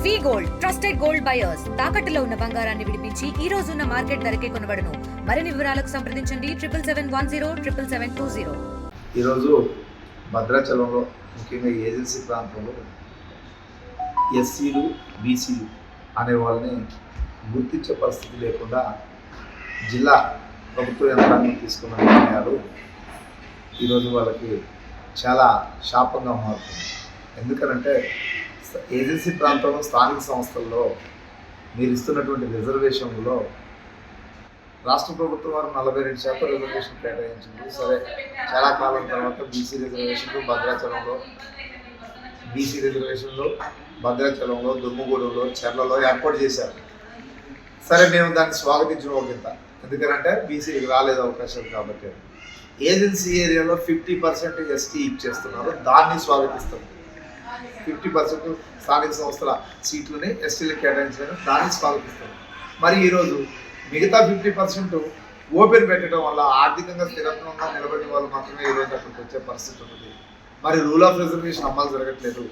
వి gold trusted gold buyers తాకట్టులో ఉన్న బంగారాన్ని విడిపించి ఈ రోజు ఉన్న మార్కెట్ ధరకే కొనబడును. మరిన్ని వివరాలకు సంప్రదించండి 77107720. ఈరోజు భద్రాచలంలో ముఖ్యంగా ఏజెన్సీ ప్రాంతంలో ఎస్సీలు బీసీలు అనే వాళ్ళని గుర్తించే పరిస్థితి లేకుండా జిల్లా ప్రభుత్వ యంత్రాంగం తీసుకున్న నిర్ణయాలు ఈరోజు వాళ్ళకి చాలా శాపంగా మారుతుంది. ఎందుకనంటే ఏజెన్సీ ప్రాంతంలో స్థానిక సంస్థల్లో మీరు ఇస్తున్నటువంటి రిజర్వేషన్లో రాష్ట్ర ప్రభుత్వం వారు 42% రిజర్వేషన్ కేటాయించింది. సరే, చాలా కాలం తర్వాత బీసీ రిజర్వేషన్లు భద్రాచలంలో భద్రాచలంలో దుమ్ముగూడెంలో చెర్లలో ఏర్పాటు చేశారు. సరే, మేము దాన్ని స్వాగతించిన ఒకంత, ఎందుకంటే బీసీకి రాలేదు అవకాశాలు కాబట్టి. ఏజెన్సీ ఏరియాలో 50% ఎస్టీ ఇచ్చేస్తున్నారు, దాన్ని స్వాగతిస్తారు. 50% స్థానిక సంస్థల సీట్లని ఎస్టీలకు కేటాయించడం, దాన్ని స్వాగతిస్తారు. మరి ఈరోజు మిగతా 50% ఓపెన్ పెట్టడం వల్ల ఆర్థికంగా స్థిరత్వంగా నిలబడిన వాళ్ళు మాత్రమే ఈరోజు అక్కడికి వచ్చే పరిస్థితి ఉంది. మరి రూల్ ఆఫ్ రిజర్వేషన్ అమలు జరగట్లేదు.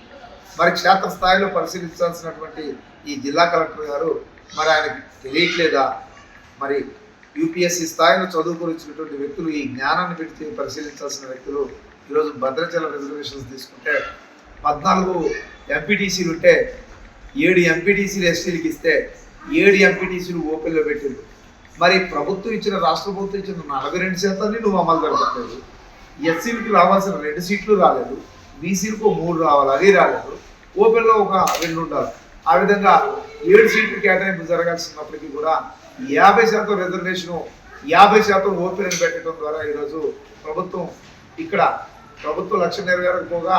మరి క్షేత్రస్థాయిలో పరిశీలించాల్సినటువంటి ఈ జిల్లా కలెక్టర్ గారు మరి ఆయనకి తెలియట్లేదా? మరి యూపీఎస్సీ స్థాయిలో చదువుకొని వచ్చినటువంటి వ్యక్తులు, ఈ జ్ఞానాన్ని పెట్టి పరిశీలించాల్సిన వ్యక్తులు ఈరోజు భద్రాచలం రిజర్వేషన్స్ తీసుకుంటే 14 ఎంపీటీసీలు ఉంటే 7 ఎంపీటీసీలు ఎస్టీలకు ఇస్తే 7 ఎంపీటీసీలు ఓపెన్లో పెట్టింది. మరి ప్రభుత్వం ఇచ్చిన, రాష్ట్ర ప్రభుత్వం ఇచ్చిన 42% నువ్వు అమలు జరగట్లేదు. ఎస్సీలకు రావాల్సిన 2 సీట్లు రాలేదు, బీసీలకు 3 రావాలి, అది రాలేదు. ఓపెన్లో ఒక 2 ఉండాలి. ఆ విధంగా 7 సీట్లు కేటాయింపు జరగాల్సినప్పటికీ కూడా 50% రిజర్వేషను 50% ఓపెన్ అని పెట్టడం ద్వారా ఈరోజు ప్రభుత్వ లక్ష్యం నెరవేరకపోగా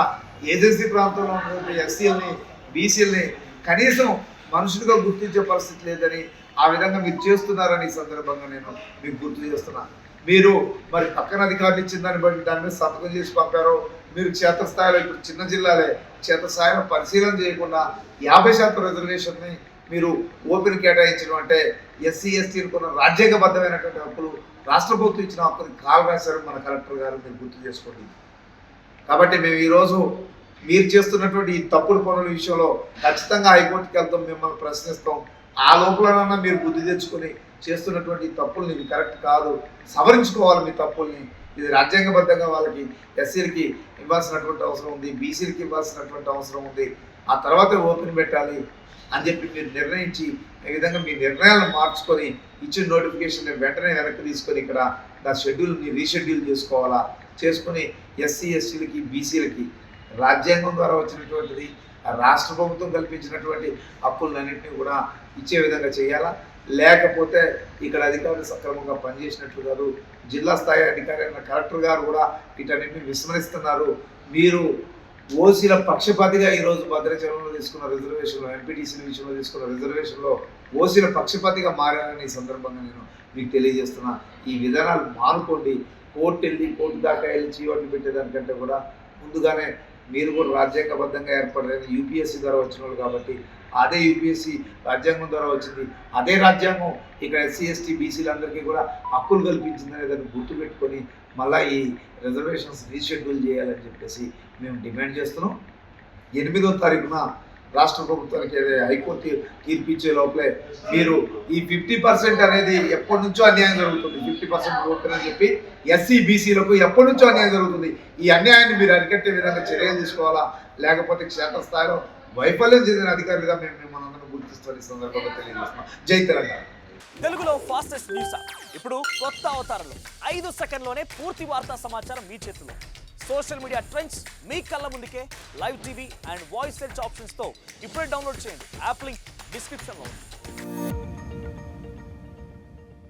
ఏజెన్సీ ప్రాంతంలో ఉన్నటువంటి ఎస్సీలని బీసీలని కనీసం మనుషులుగా గుర్తించే పరిస్థితి లేదని, ఆ విధంగా మీరు చేస్తున్నారని ఈ సందర్భంగా నేను మీకు గుర్తు చేస్తున్నాను. మీరు మరి పక్కన అధికారులు ఇచ్చిన దాన్ని బట్టి దాని మీద సంతకం చేసి పంపారో, మీరు క్షేత్రస్థాయిలో, ఇప్పుడు చిన్న జిల్లాలే, క్షేత్రస్థాయిలో పరిశీలన చేయకుండా 50% రిజర్వేషన్ని మీరు ఓపెన్ కేటాయించడం అంటే ఎస్సీ ఎస్టీలకు ఉన్న రాజ్యాంగబద్ధమైనటువంటి హక్కులు, రాష్ట్ర ప్రభుత్వం ఇచ్చిన హక్కుని కాలు రాశారు మన కలెక్టర్ గారు, మీరు గుర్తు చేసుకోండి. కాబట్టి మేము ఈరోజు మీరు చేస్తున్నటువంటి ఈ తప్పుడు పనుల విషయంలో ఖచ్చితంగా హైకోర్టుకి వెళ్తాం, మిమ్మల్ని ప్రశ్నిస్తాం. ఆ లోపలనన్నా మీరు బుద్ధి తెచ్చుకొని చేస్తున్నటువంటి తప్పుల్ని, ఇది కరెక్ట్ కాదు, సవరించుకోవాలి మీ తప్పుల్ని. ఇది రాజ్యాంగబద్ధంగా వాళ్ళకి ఎస్సీలకి ఇవ్వాల్సినటువంటి అవసరం ఉంది, బీసీలకి ఇవ్వాల్సినటువంటి అవసరం ఉంది. ఆ తర్వాత ఓపెన్ పెట్టాలి అని చెప్పి మీరు నిర్ణయించి, ఈ విధంగా మీ నిర్ణయాలను మార్చుకొని ఇచ్చిన నోటిఫికేషన్ వెంటనే వెనక్కి తీసుకొని ఇక్కడ దాని షెడ్యూల్ని రీషెడ్యూల్ చేసుకోవాలా, చేసుకుని ఎస్సీ ఎస్టీలకి బీసీలకి రాజ్యాంగం ద్వారా వచ్చినటువంటిది, రాష్ట్ర ప్రభుత్వం కల్పించినటువంటి హక్కులన్నింటినీ కూడా ఇచ్చే విధంగా చేయాలా. లేకపోతే ఇక్కడ అధికారులు సక్రమంగా పనిచేసినట్లు కాదు, జిల్లా స్థాయి అధికారి అయిన కలెక్టర్ గారు కూడా వీటన్నింటినీ విస్మరిస్తున్నారు. మీరు ఓసీల పక్షపాతిగా ఈరోజు భద్రాచలంలో తీసుకున్న రిజర్వేషన్లో, ఎంపీటీసీల విషయంలో తీసుకున్న రిజర్వేషన్లో ఓసీల పక్షపాతిగా మారాలని ఈ సందర్భంగా నేను మీకు తెలియజేస్తున్నా. ఈ విధానాలు మానుకోండి. కోర్టు దాకా వెళ్ళి చీవట్లు పెట్టేదానికంటే కూడా ముందుగానే మీరు కూడా రాజ్యాంగబద్ధంగా ఏర్పడలేదు, యూపీఎస్సీ ద్వారా వచ్చిన వాళ్ళు కాబట్టి, అదే యూపీఎస్సీ రాజ్యాంగం ద్వారా వచ్చింది, అదే రాజ్యాంగం ఇక్కడ ఎస్సీ ఎస్టీ బీసీలందరికీ కూడా హక్కులు కల్పించిందనే దాన్ని గుర్తుపెట్టుకొని మళ్ళీ ఈ రిజర్వేషన్స్ రీషెడ్యూల్ చేయాలని చెప్పేసి మేము డిమాండ్ చేస్తున్నాం. 8వ తారీఖున రాష్ట్ర ప్రభుత్వానికి హైకోర్టు తీర్పిచ్చే లోపలే మీరు ఈ 50% అనేది ఎప్పటి నుంచో అన్యాయం జరుగుతుంది, 50% ఓపెన్ అని చెప్పి ఎస్సీ బీసీలకు ఎప్పటి నుంచో అన్యాయం జరుగుతుంది. ఈ అన్యాయాన్ని మీరు అరికట్టే విధంగా చర్యలు తీసుకోవాలా, లేకపోతే క్షేత్రస్థాయిలో వైఫల్యం చెందిన అధికారులుగా మేము మిమ్మల్ని గుర్తిస్తాం ఈ సందర్భంగా తెలియజేస్తున్నాం. జై తెలంగాణ. తెలుగులో ఫాస్టెస్ట్ న్యూస్ ఇప్పుడు కొత్త అవతారంలో 5 సెకండ్లోనే పూర్తి వార్తా సమాచారం మీ చేతిలో. సోషల్ మీడియా ట్రెండ్స్ మీ కళ్ళ ముందుకే live TV and voice search ఆప్షన్స్తో ఇప్పుడే డౌన్లోడ్ చేయండి. యాప్ లింక్ డిస్క్రిప్షన్లో ఉంది.